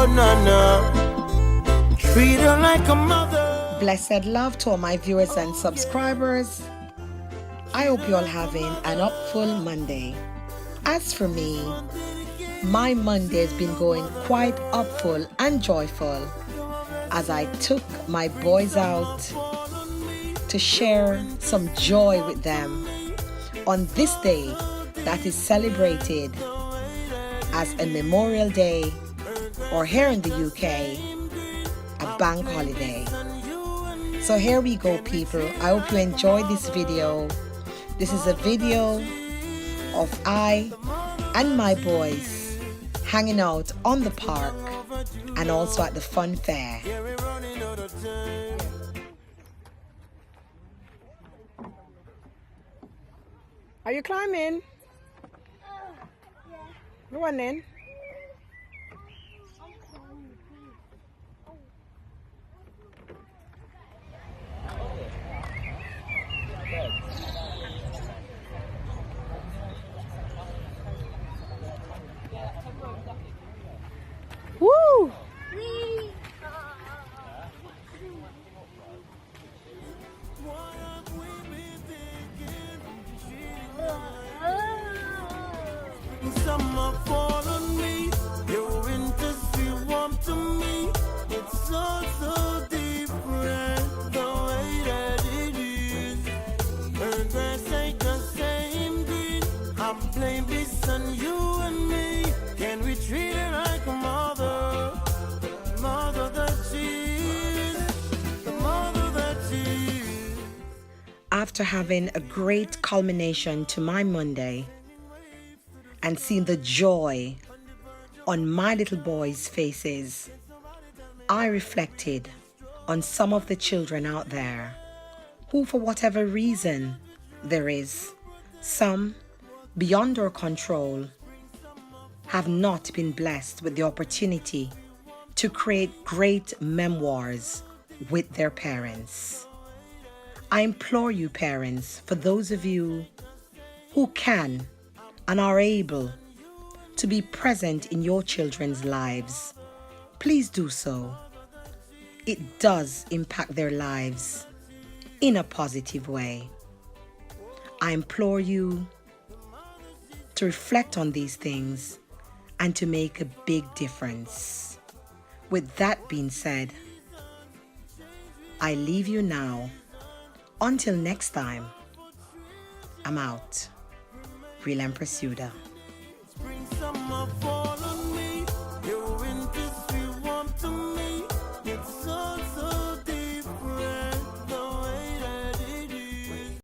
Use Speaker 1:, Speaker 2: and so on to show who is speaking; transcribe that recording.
Speaker 1: Oh, no. Treat her like a mother.
Speaker 2: Blessed love to all my viewers and subscribers. I hope you're all having an upful Monday. As for me, my Monday has been going quite upful and joyful as I took my boys out to share some joy with them on this day that is celebrated as a Memorial Day, or here in the UK, a bank holiday. So here we go, people. I hope you enjoyed this video. This is a video of I and my boys hanging out on the park and also at the fun fair. Are you climbing? Go on then. Woo!
Speaker 1: Summer fall on me, your winter feel warm to me. It's all so different the way that it is. And there's ain't the same green. I'm playing this on you and me. Can we treat her like a mother? The mother that she is. The mother that she is.
Speaker 2: After having a great culmination to my Monday and seeing the joy on my little boys' faces, I reflected on some of the children out there who, for whatever reason there is, some beyond our control, have not been blessed with the opportunity to create great memoirs with their parents. I implore you, parents, for those of you who can and are able to be present in your children's lives, please do so. It does impact their lives in a positive way. I implore you to reflect on these things and to make a big difference. With that being said, I leave you now. Until next time, I'm out. Real Empress Yudah.
Speaker 1: Spring, summer, fall.